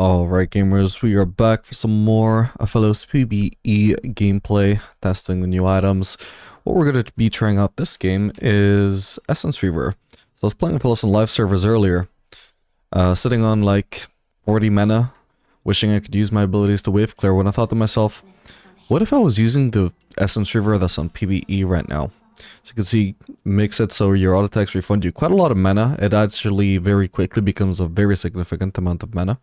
Alright gamers, we are back for some more Aphelios PBE gameplay, testing the new items. What we're going to be trying out this game is Essence Reaver. So I was playing Aphelios on live servers earlier, sitting on like 40 mana, wishing I could use my abilities to wave clear when I thought to myself, what if I was using the Essence Reaver that's on PBE right now? So you can see, makes it so your auto attacks refund you quite a lot of mana. It actually very quickly becomes a very significant amount of mana.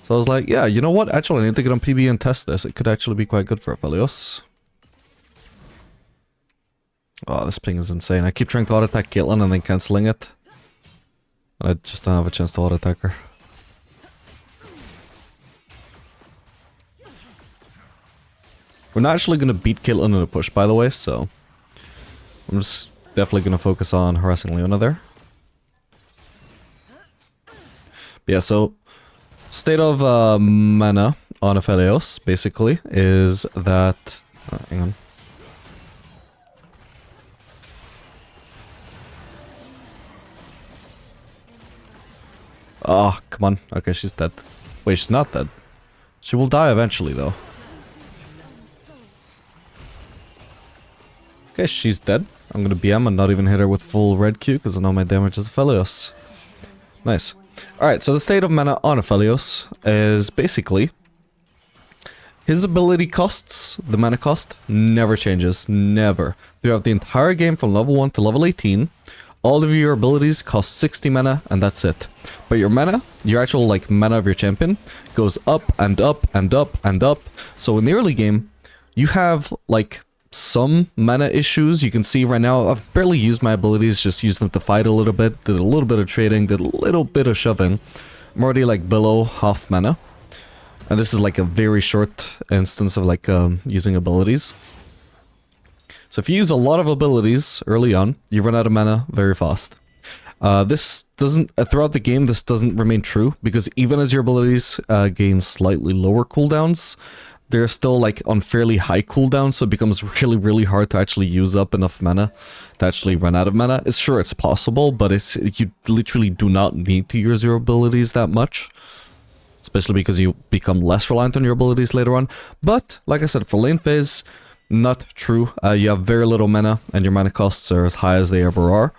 So I was like, yeah, you know what? Actually, I need to get on PB and test this. It could actually be quite good for Aphelios. Oh, this ping is insane. I keep trying to auto-attack Caitlyn and then cancelling it. I just don't have a chance to auto-attack her. We're not actually going to beat Caitlyn in a push, by the way, so I'm just definitely going to focus on harassing Leona there. Yeah, so state of mana on Aphelios basically is that hang on. Oh, come on. Okay, she's dead. Wait, she's not dead. She will die eventually though. Okay, she's dead. I'm gonna BM and not even hit her with full red Q because I know my damage is Aphelios. Nice. Alright, so the state of mana on Aphelios is basically his ability costs, the mana cost, never changes. Never. Throughout the entire game from level 1 to level 18, all of your abilities cost 60 mana and that's it. But your mana, your actual like mana of your champion, goes up and up and up and up. So in the early game, you have like some mana issues. You can see right now I've barely used my abilities, just used them to fight a little bit, did a little bit of trading, did a little bit of shoving. I'm already like below half mana, and this is like a very short instance of like using abilities. So if you use a lot of abilities early on, you run out of mana very fast. This doesn't throughout the game, this doesn't remain true, because even as your abilities gain slightly lower cooldowns, they're still like on fairly high cooldown, so it becomes really hard to actually use up enough mana to actually run out of mana. It's sure it's possible, but you literally do not need to use your abilities that much, especially because you become less reliant on your abilities later on. But like I said, for lane phase, not true. You have very little mana and your mana costs are as high as they ever are.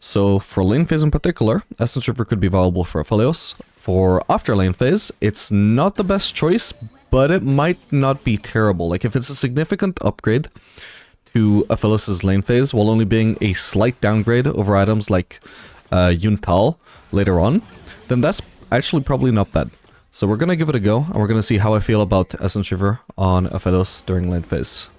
So for lane phase in particular, Essence Reaver could be valuable for Aphelios. For after lane phase, it's not the best choice, but it might not be terrible. Like if it's a significant upgrade to Aphelios' lane phase while only being a slight downgrade over items like Yuntal later on, then that's actually probably not bad. So we're gonna give it a go, and we're gonna see how I feel about Essence Reaver on Aphelios during lane phase.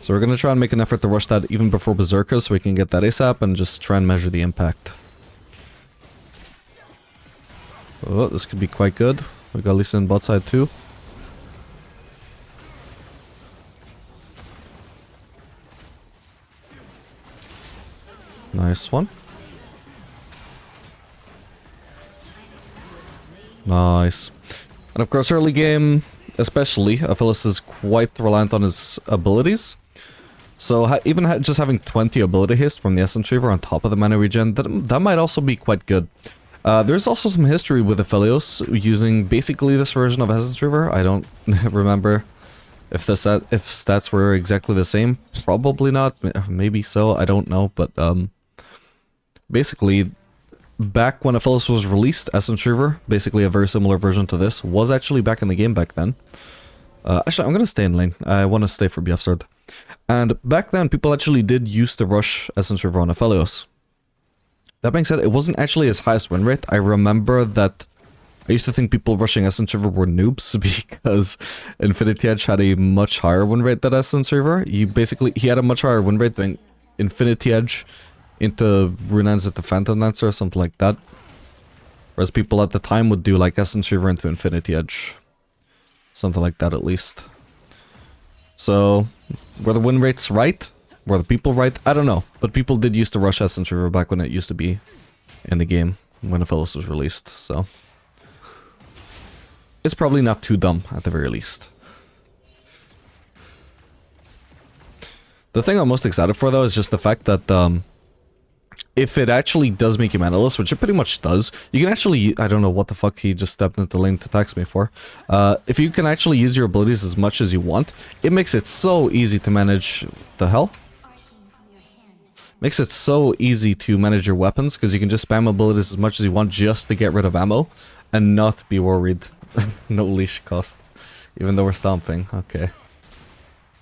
So we're gonna try and make an effort to rush that even before Berserker so we can get that ASAP and just try and measure the impact. Oh, this could be quite good. We got Lisa on bot side too. Nice one. Nice. And of course, early game, especially, Aphelios is quite reliant on his abilities. So even just having 20 ability haste from the Essence Reaver on top of the mana regen, that might also be quite good. There's also some history with Aphelios using basically this version of Essence Reaver. I don't remember if stats were exactly the same. Probably not. Maybe so. I don't know. But basically, back when Aphelios was released, Essence Reaver, basically a very similar version to this, was actually back in the game back then. Actually, I'm going to stay in lane. I want to stay for BF Sword. And back then, people actually did used to rush Essence Reaver on Aphelios. That being said, it wasn't actually his highest win rate. I remember that I used to think people rushing Essence Reaver were noobs because Infinity Edge had a much higher win rate than Essence Reaver. He had a much higher win rate than Infinity Edge into Rune's at the Phantom Dancer or something like that. Whereas people at the time would do like Essence Reaver into Infinity Edge. Something like that at least. So, were the win rates right? Were the people right? I don't know. But people did used to rush Essence Reaver back when it used to be in the game, when Aphelios was released, so it's probably not too dumb at the very least. The thing I'm most excited for, though, is just the fact that, if it actually does make you manaless, which it pretty much does, you can actually... I don't know what the fuck he just stepped into lane to text me for. If you can actually use your abilities as much as you want, it makes it so easy to manage... The hell? Makes it so easy to manage your weapons, because you can just spam abilities as much as you want just to get rid of ammo, and not be worried. No leash cost. Even though we're stomping. Okay.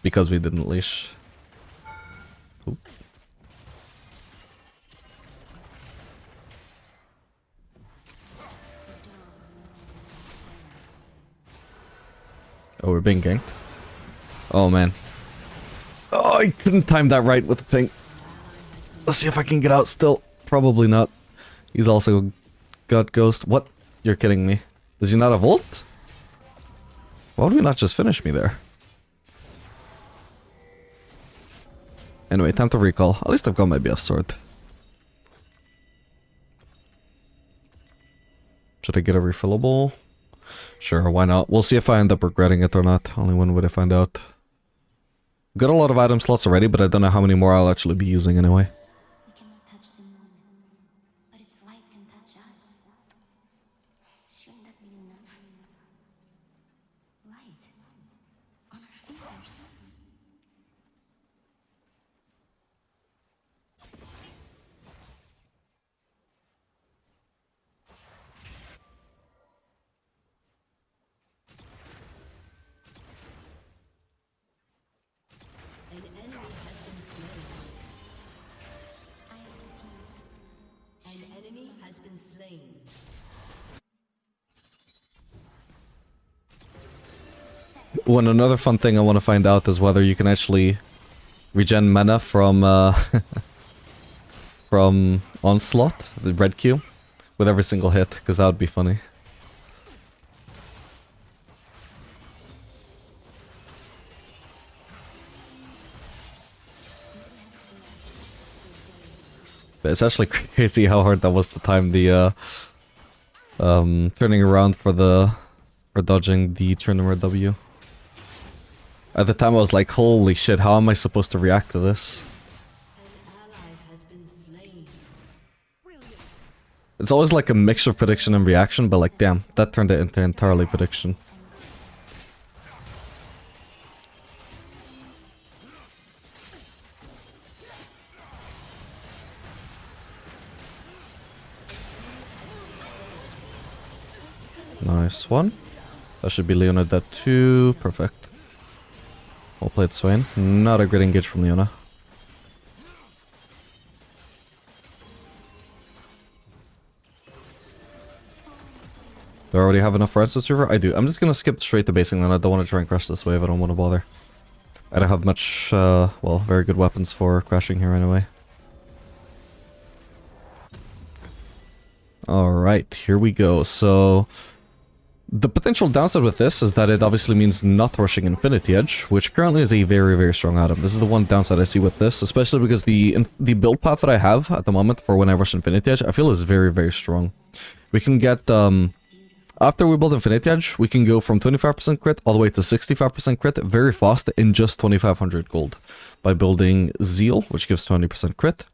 Because we didn't leash. Oop. Oh, we're being ganked. Oh, man. Oh, I couldn't time that right with the ping. Let's see if I can get out still. Probably not. He's also got ghost. What? You're kidding me. Does he not have ult? Why would we not just finish me there? Anyway, time to recall. At least I've got my BF sword. Should I get a refillable? Sure, why not? We'll see if I end up regretting it or not. Only when would I find out. Got a lot of item slots already, but I don't know how many more I'll actually be using anyway. We cannot touch the moon, but its light can touch us. Shouldn't that be enough? Light on our fingers. One another fun thing I want to find out is whether you can actually regen mana from from Onslaught, the red Q, with every single hit, because that would be funny. But it's actually crazy how hard that was to time the turning around for dodging the tournament W. At the time I was like, holy shit, how am I supposed to react to this? It's always like a mixture of prediction and reaction, but like, damn, that turned it into entirely prediction. Nice one. That should be Leona dead too. Perfect. Well played, Swain. Not a great engage from Leona. Do I already have enough for Instance Reaver? I do. I'm just gonna skip straight to basing then. I don't want to try and crash this wave. I don't want to bother. I don't have much, well, very good weapons for crashing here anyway. Alright, here we go. So... the potential downside with this is that it obviously means not rushing Infinity Edge, which currently is a very, very strong item. This is the one downside I see with this, especially because the build path that I have at the moment for when I rush Infinity Edge, I feel is very, very strong. We can get, after we build Infinity Edge, we can go from 25% crit all the way to 65% crit very fast in just 2500 gold by building Zeal, which gives 20% crit,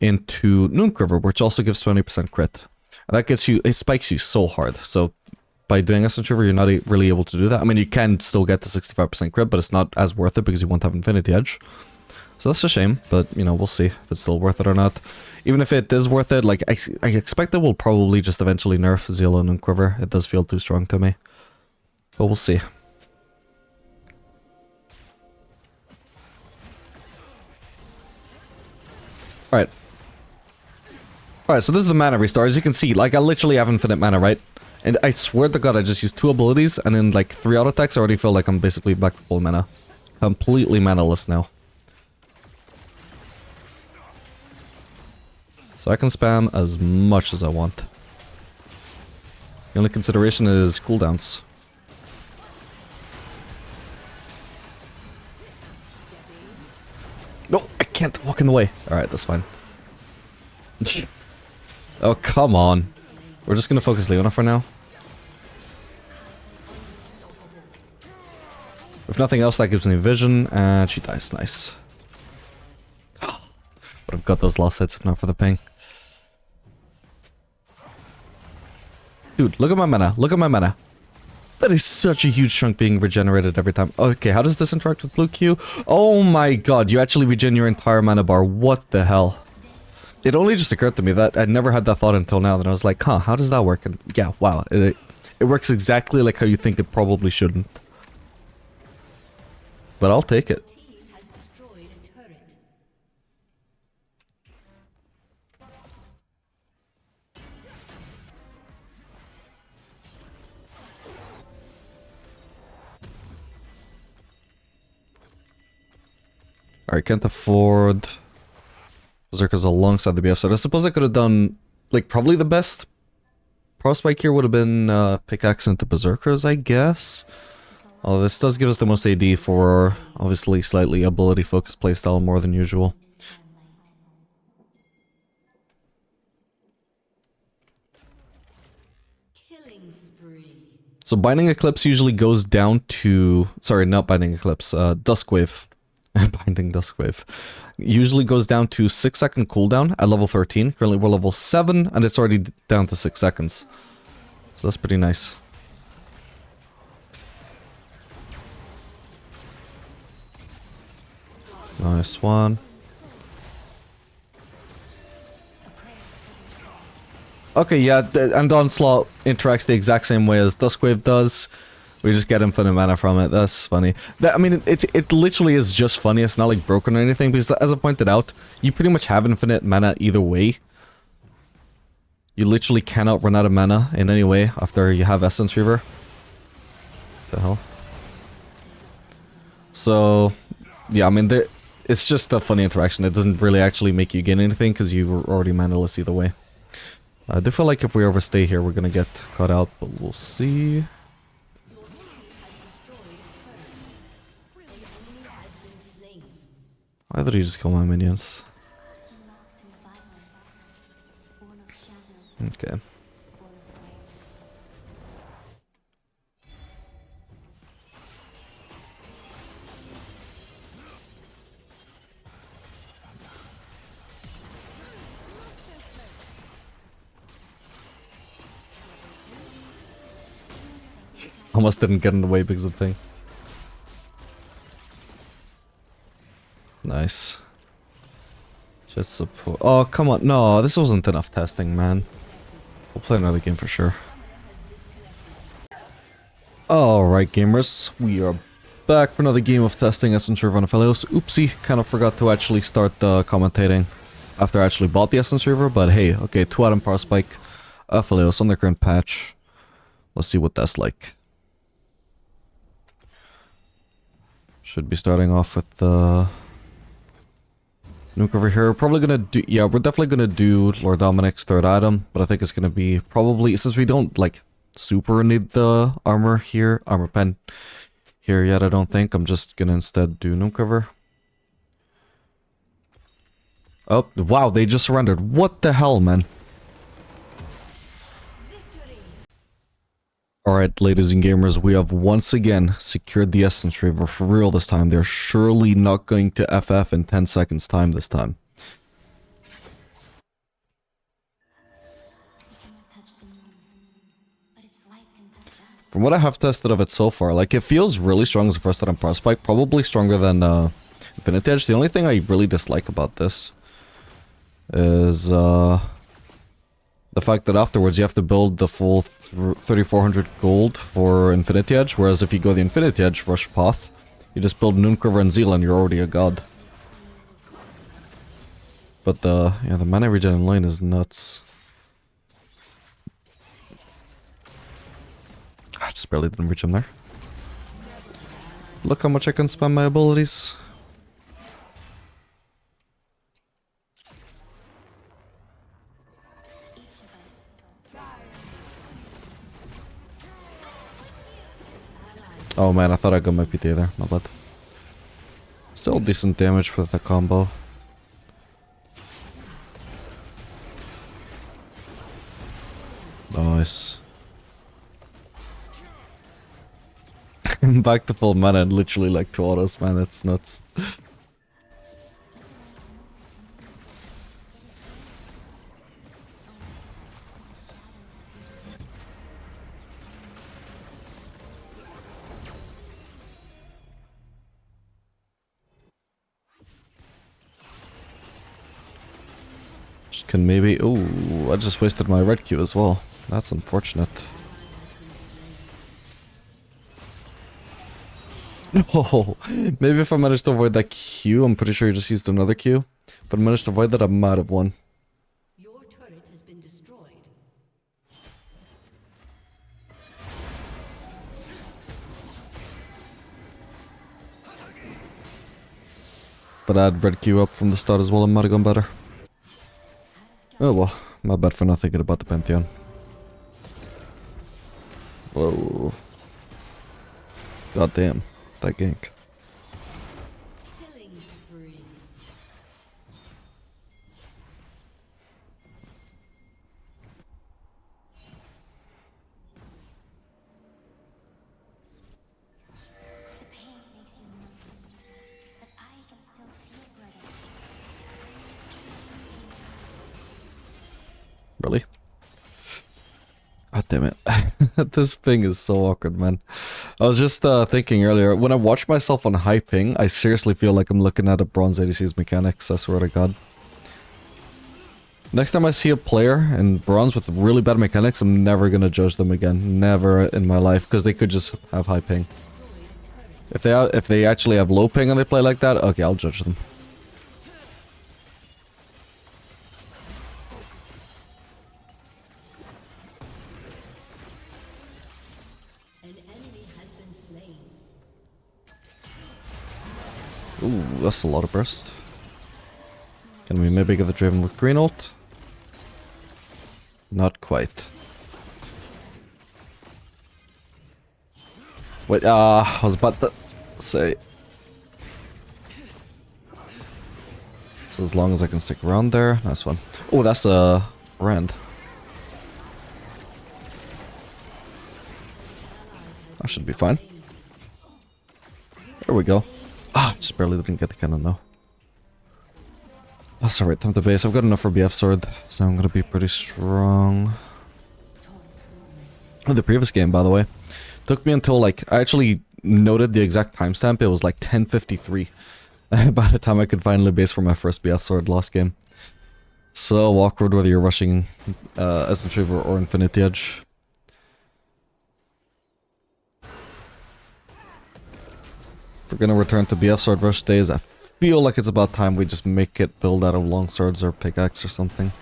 into Noonquiver, which also gives 20% crit. And that gets you, it spikes you so hard, so... by doing Essence Reaver, you're not really able to do that. I mean, you can still get to 65% crit, but it's not as worth it because you won't have Infinity Edge. So that's a shame, but, you know, we'll see if it's still worth it or not. Even if it is worth it, like, I expect that we'll probably just eventually nerf Zeal and Quiver. It does feel too strong to me. But we'll see. Alright. Alright, so this is the mana restore. As you can see, like, I literally have infinite mana, right? And I swear to god, I just used 2 abilities, and in like 3 auto attacks, I already feel like I'm basically back to full mana. Completely manaless now. So I can spam as much as I want. The only consideration is cooldowns. No, I can't walk in the way. Alright, that's fine. Oh, come on. We're just gonna focus Leona for now. If nothing else, that gives me vision, and she dies. Nice. Would have got those last hits if not for the ping. Dude, look at my mana. Look at my mana. That is such a huge chunk being regenerated every time. Okay, how does this interact with blue Q? Oh my god, you actually regen your entire mana bar. What the hell? It only just occurred to me that I'd never had that thought until now. That I was like, huh, how does that work? And yeah, wow. It works exactly like how you think it probably shouldn't. But I'll take it. Alright, can't afford Berserkers alongside the BF side. I suppose I could have done, like, probably the best prospect here would have been pickaxe into Berserkers, I guess. Although this does give us the most AD for, obviously, slightly ability-focused playstyle more than usual. So Binding Eclipse usually goes down to... Sorry, not Binding Eclipse, Duskwave. Binding Duskwave. Usually goes down to 6-second cooldown at level 13. Currently we're level 7, and it's already down to 6 seconds. So that's pretty nice. Nice one. Okay, yeah, and Onslaught interacts the exact same way as Duskwave does. We just get infinite mana from it. That's funny. I mean, it literally is just funny. It's not like broken or anything, because as I pointed out, you pretty much have infinite mana either way. You literally cannot run out of mana in any way after you have Essence Reaver. What the hell? So, yeah, I mean, it's just a funny interaction. It doesn't really actually make you gain anything, because you were already manaless either way. I do feel like if we overstay here, we're gonna get caught out, but we'll see. Why did he just kill my minions? Okay. Almost didn't get in the way because of thing. Nice. Just support. Oh, come on. No, this wasn't enough testing, man. We'll play another game for sure. Alright, gamers. We are back for another game of testing Essence Reaver on Aphelios. Oopsie, kind of forgot to actually start commentating after I actually bought the Essence Reaver, but hey, okay, 2 item power spike. Aphelios on the current patch. Let's see what that's like. Should be starting off with the nuke over here. We're probably gonna do, yeah, we're definitely gonna do Lord Dominic's 3rd item, but I think it's gonna be probably, since we don't like super need the armor pen here yet, I don't think. I'm just gonna instead do nuke cover. Oh, wow, they just surrendered. What the hell, man? Alright, ladies and gamers, we have once again secured the Essence Reaver for real this time. They're surely not going to FF in 10 seconds time this time. From what I have tested of it so far, like, it feels really strong as a first item power spike, probably stronger than Infinity Edge. The only thing I really dislike about this is the fact that afterwards you have to build the full 3400 gold for Infinity Edge, whereas if you go the Infinity Edge rush path, you just build Noonquiver and Zeal and you're already a god. But the mana regen in lane is nuts. I just barely didn't reach him there. Look how much I can spam my abilities. Oh man, I thought I got my PT there, my bad. Still decent damage with the combo. Nice. Back to full mana and literally like 2 autos, man, that's nuts. Can maybe... Oh, I just wasted my red Q as well. That's unfortunate. Oh, maybe if I managed to avoid that Q, I'm pretty sure he just used another Q. But I managed to avoid that, I might have won. Your turret has been destroyed. But I had red Q up from the start as well, it might have gone better. Oh well, my bad for not thinking about the Pantheon. Whoa. God damn, that gank. Killing spree. The pain makes you numb, but I can still feel, brother. Really? God damn it. This ping is so awkward, man. I was just thinking earlier, when I watch myself on high ping, I seriously feel like I'm looking at a bronze ADC's mechanics, I swear to God. Next time I see a player in bronze with really bad mechanics, I'm never gonna judge them again. Never in my life, because they could just have high ping. If they actually have low ping and they play like that, okay, I'll judge them. An enemy has been slain. Ooh, that's a lot of burst. Can we maybe get the Draven with green ult? Not quite. Wait, I was about to say. So as long as I can stick around there, nice one. Oh, that's a Rand. That should be fine. There we go. Ah, just barely didn't get the cannon though. That's alright, time to base. I've got enough for BF sword, so I'm gonna be pretty strong. In the previous game, by the way, took me until like, I actually noted the exact timestamp, it was like 10:53 by the time I could finally base for my first BF sword last game. So awkward whether you're rushing Essence Reaver or Infinity Edge. We're gonna return to BF sword rush days. I feel like it's about time we just make it build out of long swords or pickaxe or something.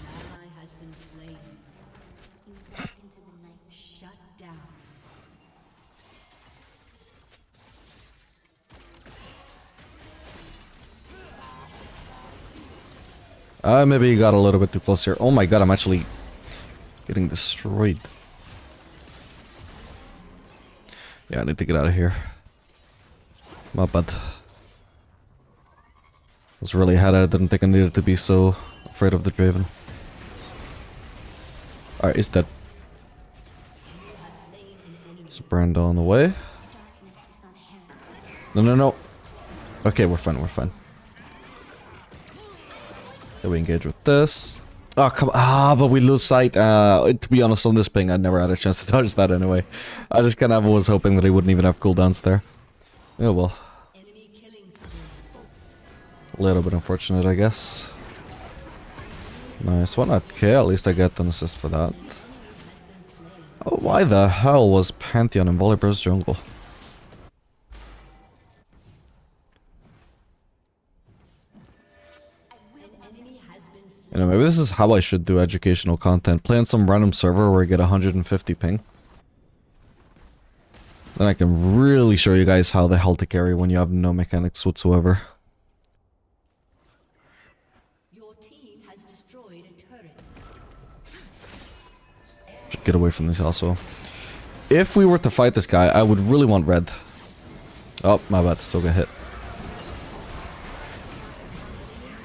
Ally has been slain. You walk into the night. Shut down. Maybe you got a little bit too close here. Oh my god, I'm actually getting destroyed. Yeah, I need to get out of here. My bad. I was really ahead. I didn't think I needed to be so afraid of the Draven. Alright, he's dead. There's a Brand on the way. Darkness is not heresy. No, no, no. Okay, we're fine, we're fine. Then we engage with this. Oh, come on. Ah, but we lose sight. To be honest, on this ping, I never had a chance to touch that anyway. I just kind of was hoping that he wouldn't even have cooldowns there. Oh well. Enemy killing spree. A little bit unfortunate, I guess. Nice one. Okay, at least I get an assist for that. Oh, why the hell was Pantheon in Volibear's jungle? You know, maybe this is how I should do educational content. Play on some random server where I get 150 ping. Then I can really show you guys how the hell to carry when you have no mechanics whatsoever. Your team has destroyed a turret. Should get away from this also. If we were to fight this guy, I would really want red. Oh, my bad. Still get hit.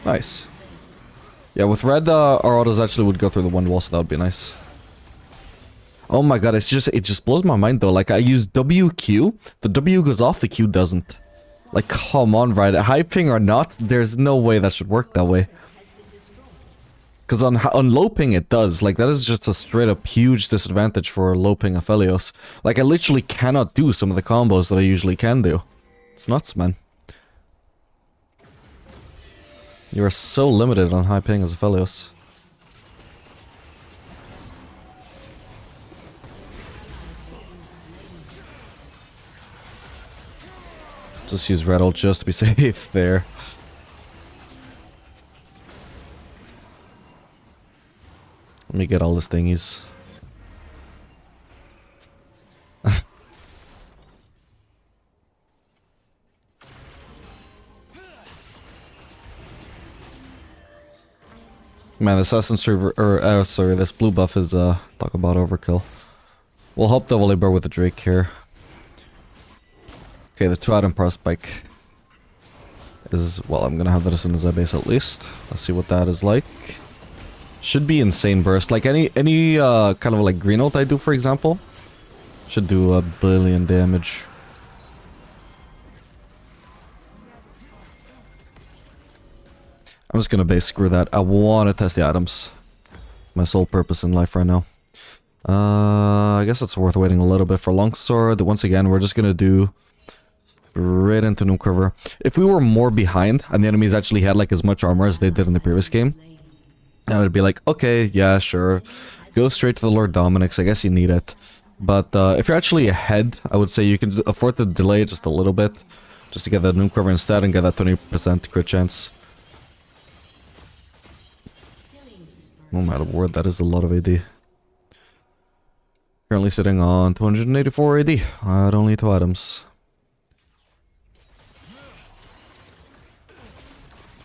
Nice. Yeah, with red, our autos actually would go through the one wall, so that would be nice. Oh my god, it just blows my mind though. Like, I use WQ, the W goes off, the Q doesn't. Like, come on, right? High ping or not, there's no way that should work that way. Because on low ping it does. Like, that is just a straight up huge disadvantage for low ping Aphelios. Like, I literally cannot do some of the combos that I usually can do. It's nuts, man. You are so limited on high ping as Aphelios. Just use red ult just to be safe there. Let me get all his thingies. Man, this Assassin's Reaver, or sorry, this blue buff is talk about overkill. We'll help the Volibear with the Drake here. Okay, the 2-item power spike is, well, I'm gonna have that as soon as I base at least. Let's see what that is like. Should be insane burst. Like any kind of like green ult I do, for example, should do 1 billion damage. I'm just gonna base screw that. I wanna test the items. My sole purpose in life right now. I guess it's worth waiting a little bit for Longsword. Once again, we're just gonna do right into Nuke River. If we were more behind and the enemies actually had like as much armor as they did in the previous game, and I'd be like, okay, yeah, sure, go straight to the Lord Dominic's, I guess you need it. But if you're actually ahead, I would say you can afford to delay just a little bit, just to get that Nuke River instead and get that 20% crit chance. Oh my word, that is a lot of AD. Currently sitting on 284 AD at only 2 items.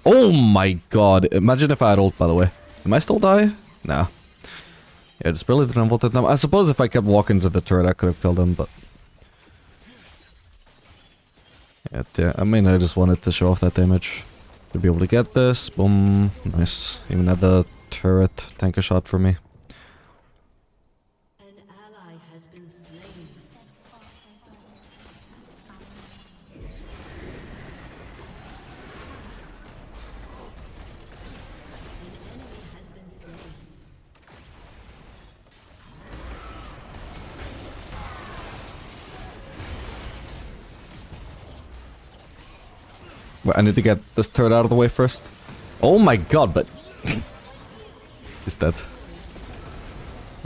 Oh my god, imagine if I had ult, by the way. Am I still die? Nah. Yeah, just barely didn't ult at them. I suppose if I kept walking to the turret I could have killed him, but... Yeah, I mean, I just wanted to show off that damage. To be able to get this, boom, nice. Even had the turret tank a shot for me. An ally has been slain. An enemy has been slain. Wait, I need to get this turret out of the way first. Oh my god, but... He's dead.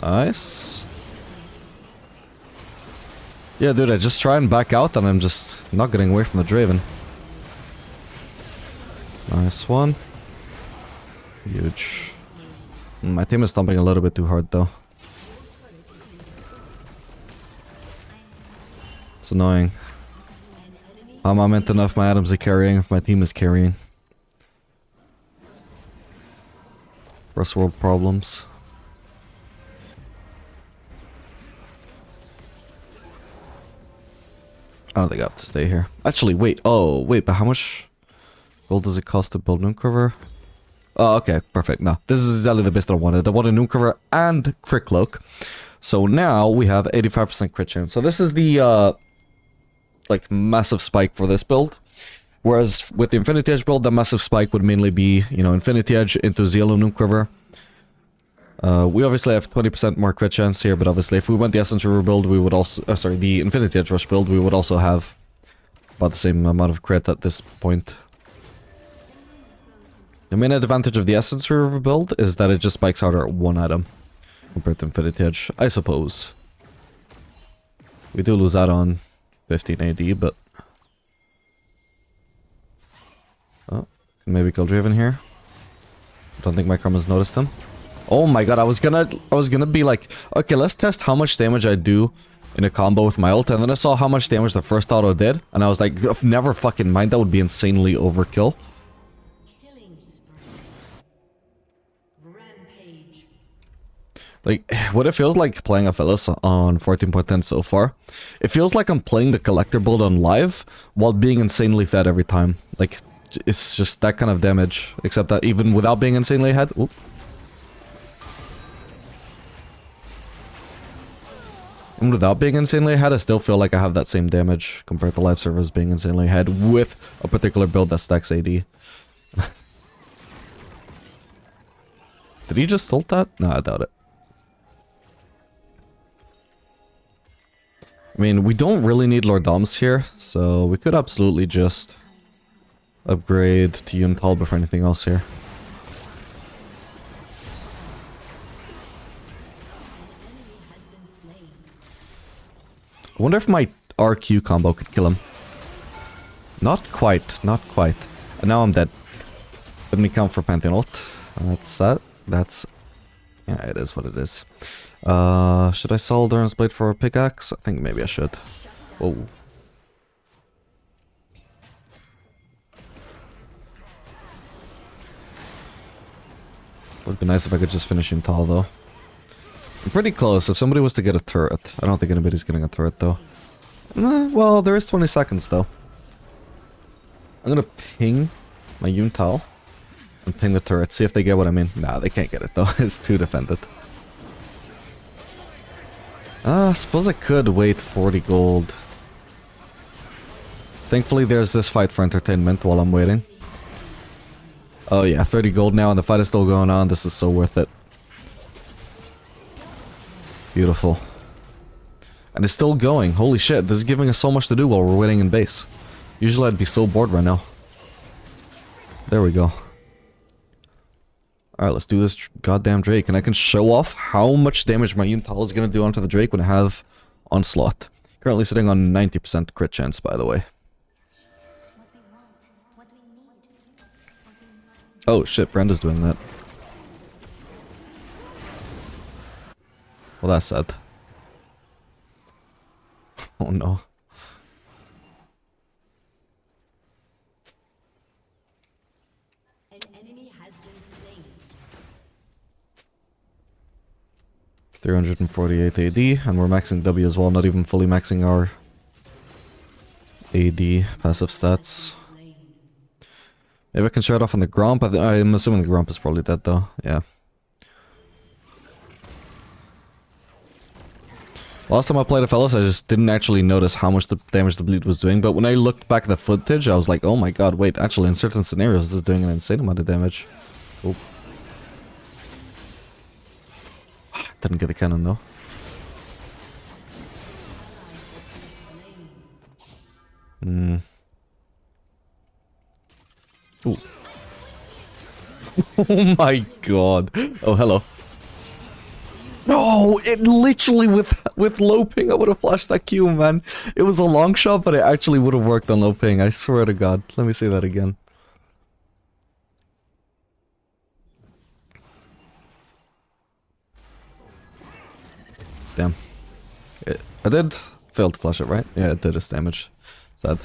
Nice. Yeah, dude, I just try and back out and I'm just not getting away from the Draven. Nice one. Huge. My team is stomping a little bit too hard, though. It's annoying. How am I meant to know if my items are carrying, if my team is carrying? First world problems. I don't think I have to stay here. Actually, wait. Oh, wait, but how much gold does it cost to build Nuke River? Oh, okay, perfect. No, this is exactly the best I wanted. I wanted Nuke River and Crit Cloak. So now we have 85% crit chance. So this is the, like, massive spike for this build. Whereas with the Infinity Edge build, the massive spike would mainly be, you know, Infinity Edge into Zeal and Nuke River. We obviously have 20% more crit chance here, but obviously if we went the Essence River build, we would also... sorry, the Infinity Edge Rush build, we would also have about the same amount of crit at this point. The main advantage of the Essence River build is that it just spikes harder at one item compared to Infinity Edge, I suppose. We do lose out on 15 AD, but... Oh, maybe kill Draven here. Don't think my Karma's noticed him. Oh my god, I was gonna be like, okay, let's test how much damage I do in a combo with my ult, and then I saw how much damage the first auto did, and I was like, never fucking mind, that would be insanely overkill. Killing spree. Rampage. Like, what it feels like playing Aphelios on 14.10 so far, it feels like I'm playing the Collector build on live, while being insanely fed every time. Like, it's just that kind of damage, except that even without being insanely ahead... Oop. And without being insanely ahead, I still feel like I have that same damage compared to live servers being insanely ahead with a particular build that stacks AD. Did he just ult that? No, I doubt it. I mean, we don't really need Lord Doms here, so we could absolutely just upgrade to Yuntal before anything else here. I wonder if my RQ combo could kill him. Not quite, not quite. And now I'm dead. Let me count for Pantheon ult. That's that. That's... yeah, it is what it is. Should I sell Duran's Blade for a pickaxe? I think maybe I should. Whoa. Would be nice if I could just finish Yuntal though. I'm pretty close. If somebody was to get a turret. I don't think anybody's getting a turret though. Well, there is 20 seconds though. I'm gonna ping my Yuntal and ping the turret. See if they get what I mean. Nah, they can't get it though. It's too defended. I suppose I could wait 40 gold. Thankfully there's this fight for entertainment while I'm waiting. Oh yeah, 30 gold now and the fight is still going on. This is so worth it. Beautiful. And it's still going. Holy shit, this is giving us so much to do while we're waiting in base. Usually I'd be so bored right now. There we go. Alright, let's do this goddamn Drake. And I can show off how much damage my Yuntal is going to do onto the Drake when I have Onslaught. Currently sitting on 90% crit chance, by the way. What we want, what we need, what we must do. Oh shit, Brenda's doing that. Well, that's sad. Oh no. An enemy has been slain. 348 AD, and we're maxing W as well, not even fully maxing our AD passive stats. Slain. Maybe I can shut off on the Gromp. I'm assuming the Gromp is probably dead though. Yeah. Last time I played Aphelios, I just didn't actually notice how much the damage the bleed was doing, but when I looked back at the footage, I was like, oh my god, wait, actually in certain scenarios this is doing an insane amount of damage. Oh. Didn't get the cannon though. Hmm. Ooh. Oh my god. Oh, hello. No, it literally with low ping I would have flashed that Q, man. It was a long shot, but it actually would have worked on low ping. I swear to god. Let me say that again. Damn. I did fail to flash it, right? Yeah, it did its damage. Sad.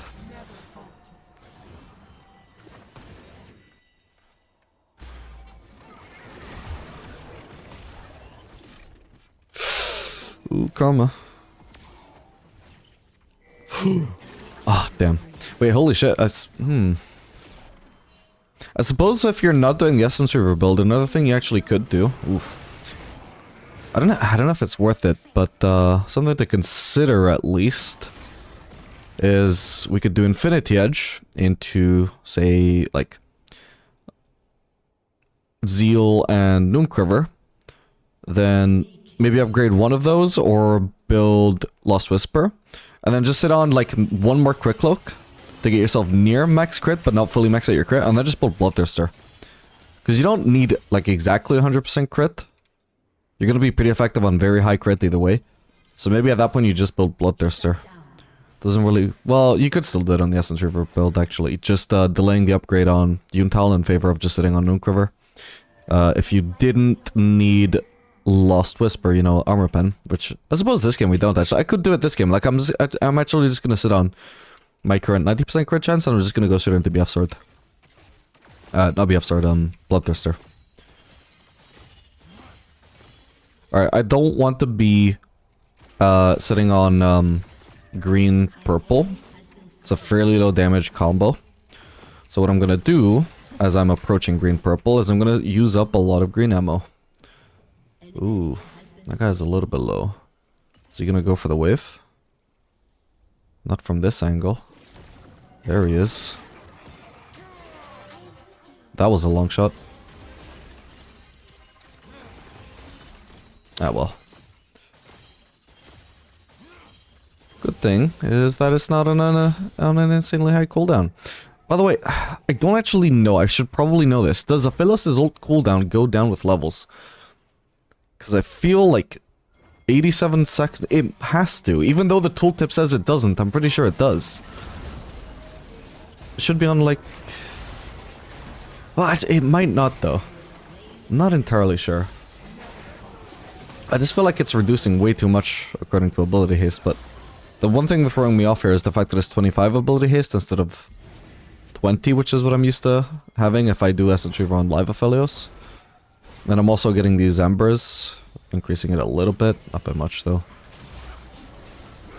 Ooh, karma. Ah, damn. Wait, holy shit. I suppose if you're not doing the Essence Reaver build, another thing you actually could do. Oof. I don't know if it's worth it, but something to consider at least is we could do Infinity Edge into, say, like Zeal and Noonquiver. Then maybe upgrade one of those or build Lost Whisper. And then just sit on like one more Crit Cloak to get yourself near max crit but not fully max out your crit. And then just build Bloodthirster. Because you don't need like exactly 100% crit. You're going to be pretty effective on very high crit either way. So maybe at that point you just build Bloodthirster. Doesn't really... well, you could still do it on the Essence Reaver build actually. Just delaying the upgrade on Yuntal in favor of just sitting on Noonquiver. If you didn't need Lost Whisper, you know, Armor Pen, which I suppose this game we don't actually. I could do it this game. Like I'm actually just gonna sit on my current 90% crit chance and I'm just gonna go straight into BF Sword. Not BF Sword, Bloodthirster. Alright, I don't want to be sitting on green purple. It's a fairly low damage combo. So what I'm gonna do as I'm approaching green purple is I'm gonna use up a lot of green ammo. Ooh, that guy's a little bit low. Is he gonna go for the wave? Not from this angle. There he is. That was a long shot. Ah well. thing is that it's not on an insanely high cooldown. By the way, I don't actually know. I should probably know this. Does Aphelios' ult cooldown go down with levels? Because I feel like 87 seconds... It has to. Even though the tooltip says it doesn't, I'm pretty sure it does. It should be on like... Well, it might not though. I'm not entirely sure. I just feel like it's reducing way too much according to ability haste, but... The one thing that's throwing me off here is the fact that it's 25 ability haste instead of 20, which is what I'm used to having if I do Essence Reaver on live Aphelios. Then I'm also getting these Embers, increasing it a little bit, not by much though.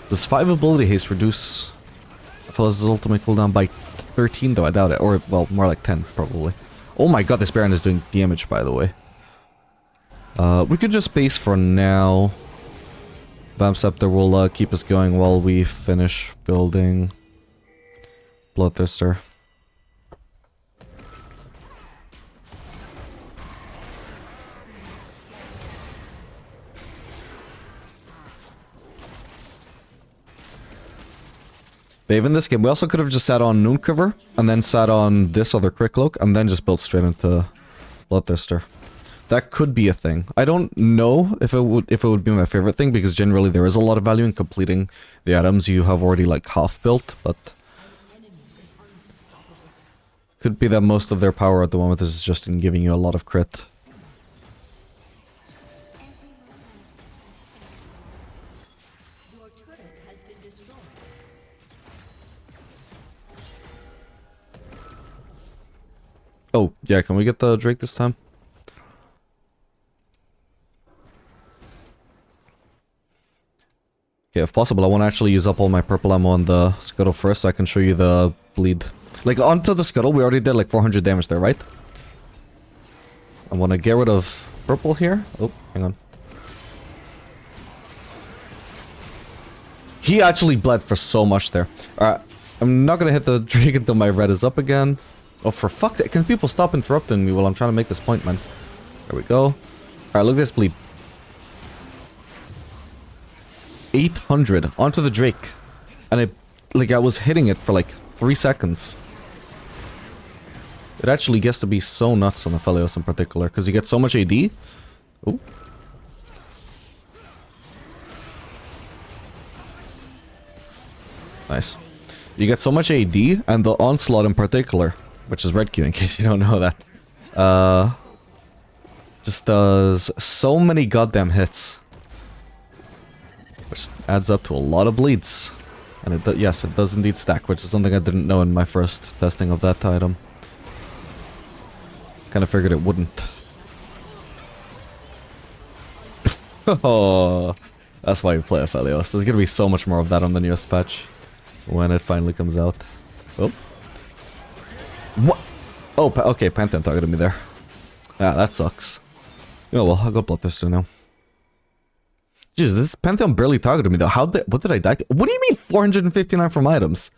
Does 5 ability haste reduce Aphelios' ultimate cooldown by 13 though? I doubt it, or well, more like 10 probably. Oh my god, this Baron is doing damage by the way. We could just base for now. Vamp Scepter will keep us going while we finish building Bloodthirster. But even this game, we also could have just sat on Noonquiver, and then sat on this other Quick Cloak, and then just built straight into Bloodthirster. That could be a thing. I don't know if it would be my favorite thing, because generally there is a lot of value in completing the items you have already like half built, but... Could be that most of their power at the moment is just in giving you a lot of crit. Your turret has been destroyed. Oh, yeah, can we get the Drake this time? Okay, if possible, I want to actually use up all my purple ammo on the Scuttle first so I can show you the bleed. Like, onto the Scuttle, we already did like 400 damage there, right? I want to get rid of purple here. Oh, hang on. He actually bled for so much there. Alright, I'm not going to hit the Drake until my red is up again. Oh, for fuck's sake, can people stop interrupting me while I'm trying to make this point, man? There we go. Alright, look at this bleed. 800 onto the Drake. And it, like, I was hitting it for like 3 seconds. It actually gets to be so nuts on Aphelios in particular, because you get so much AD. Ooh. Nice. You get so much AD, and the Onslaught in particular, which is red Q in case you don't know that, just does so many goddamn hits. Which adds up to a lot of bleeds. And it yes, it does indeed stack, which is something I didn't know in my first testing of that item. Kinda figured it wouldn't. Oh, that's why you play Aphelios. There's gonna be so much more of that on the newest patch. When it finally comes out. Oh. What? Oh, okay, Pantheon targeted me there. Yeah, that sucks. Oh well, I'll go Bloodthirster now. Jeez, this Pantheon barely targeted me though. What did I die to? What do you mean 459 from items?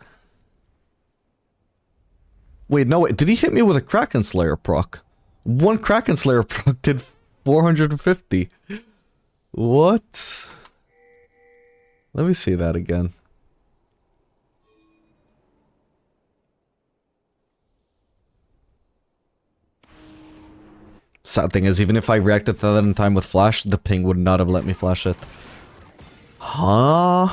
Wait, no, wait. Did he hit me with a Kraken Slayer proc? One Kraken Slayer proc did 450. What? Let me see that again. Sad thing is, even if I reacted to that in time with flash, the ping would not have let me flash it. Huh?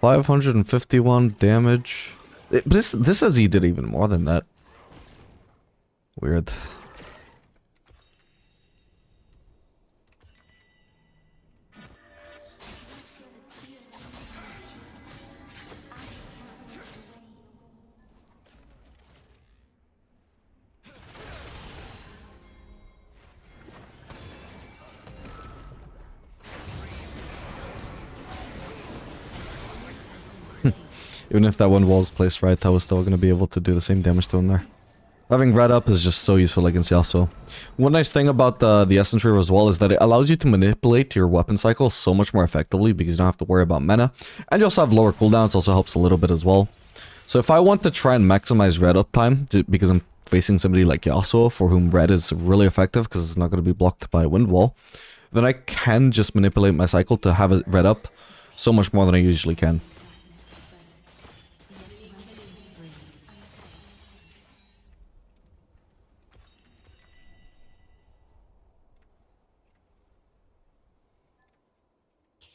551 damage. This says he did even more than that. Weird. Even if that one wall's placed right, I was still going to be able to do the same damage to him there. Having red up is just so useful against Yasuo. One nice thing about the Essence Reaver as well is that it allows you to manipulate your weapon cycle so much more effectively because you don't have to worry about mana. And you also have lower cooldowns, also helps a little bit as well. So if I want to try and maximize red up time, because I'm facing somebody like Yasuo for whom red is really effective because it's not going to be blocked by a wind wall, then I can just manipulate my cycle to have it red up So much more than I usually can.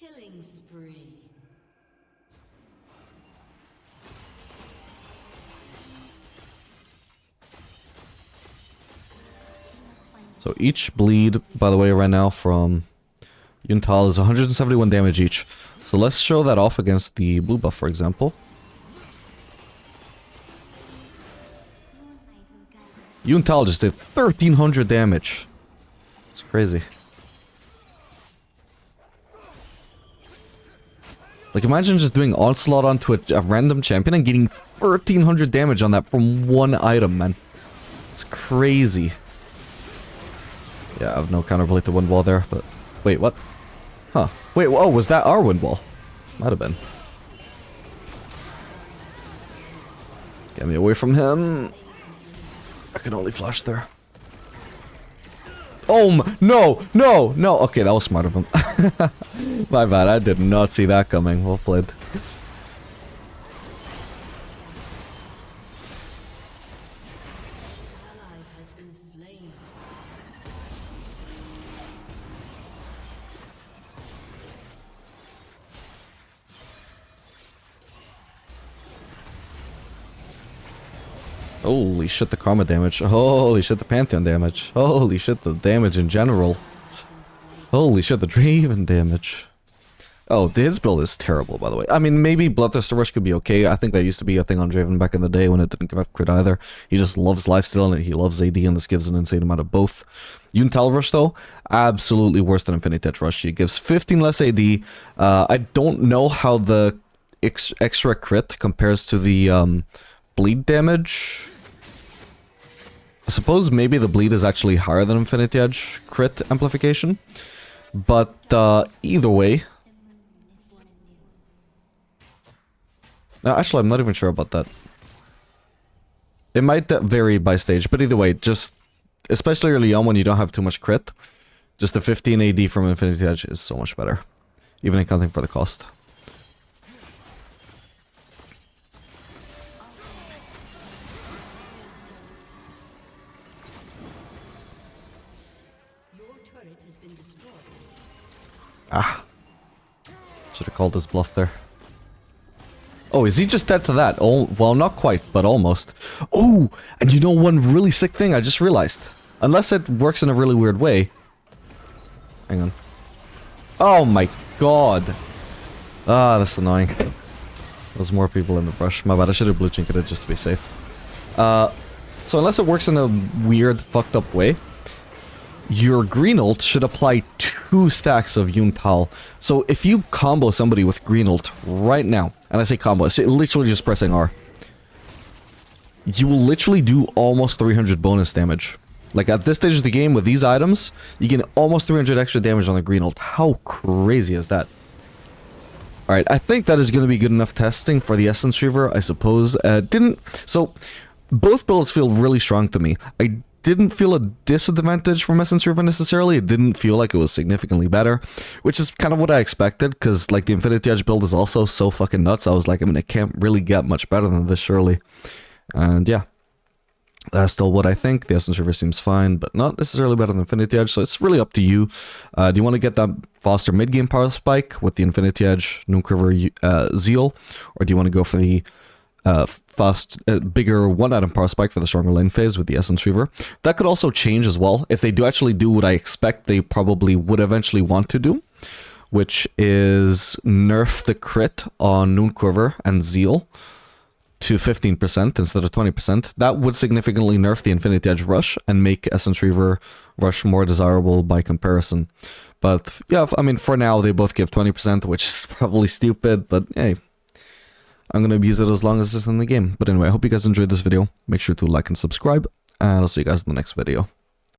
Killing spree. So each bleed, by the way, right now from Yuntal is 171 damage each. So let's show that off against the blue buff, for example. Yuntal just did 1300 damage. It's crazy. Like, imagine just doing Onslaught onto a random champion and getting 1300 damage on that from one item, man. It's crazy. Yeah, I have no counterplay to wind wall there, but... Wait, what? Huh. Wait, oh, was that our wind wall? Might have been. Get me away from him. I can only flash there. Oh, no, no, no. Okay, that was smart of him. My bad, I did not see that coming. Well played. Ally has been slain. Holy shit, the karma damage. Holy shit, the Pantheon damage. Holy shit, the damage in general. Holy shit, the Draven damage. Oh, his build is terrible, by the way. I mean, maybe Bloodthirster Rush could be okay. I think that used to be a thing on Draven back in the day when it didn't give up crit either. He just loves lifesteal and he loves AD, and this gives an insane amount of both. Yuntal Rush, though, absolutely worse than Infinity Touch Rush. He gives 15 less AD. I don't know how the extra crit compares to the bleed damage. I suppose maybe the bleed is actually higher than Infinity Edge crit amplification. But either way... No, actually, I'm not even sure about that. It might vary by stage, but either way, just... Especially early on when you don't have too much crit, just the 15 AD from Infinity Edge is so much better. Even accounting for the cost. Ah. Should have called his bluff there. Oh, is he just dead to that? Oh, well, not quite, but almost. Oh, and you know one really sick thing I just realized. Unless it works in a really weird way. Hang on. Oh my god. Ah, that's annoying. There's more people in the brush. My bad, I should have blue chinkered it just to be safe. So unless it works in a weird, fucked up way, your green ult should apply 2 stacks of Yuntal. So if you combo somebody with green ult right now, and I say combo, it's literally just pressing R, you will literally do almost 300 bonus damage. Like at this stage of the game with these items, you get almost 300 extra damage on the green ult. How crazy is that? Alright, I think that is going to be good enough testing for the Essence Reaver, I suppose. So, both builds feel really strong to me. I didn't feel a disadvantage from Essence Reaver necessarily. It didn't feel like it was significantly better, which is kind of what I expected, because like the Infinity Edge build is also so fucking nuts. I was like, I mean, it can't really get much better than this, surely. And yeah, that's still what I think. The Essence Reaver seems fine, but not necessarily better than Infinity Edge, so it's really up to you. Do you want to get that faster mid-game power spike with the Infinity Edge, Nukerever, Zeal, or do you want to go for the bigger one-item power spike for the stronger lane phase with the Essence Reaver? That could also change as well. If they do actually do what I expect they probably would eventually want to do, which is nerf the crit on Nukerever and Zeal to 15% instead of 20%, that would significantly nerf the Infinity Edge Rush and make Essence Reaver Rush more desirable by comparison. But yeah, I mean, for now, they both give 20%, which is probably stupid, but hey, I'm going to abuse it as long as it's in the game. But anyway, I hope you guys enjoyed this video. Make sure to like and subscribe, and I'll see you guys in the next video.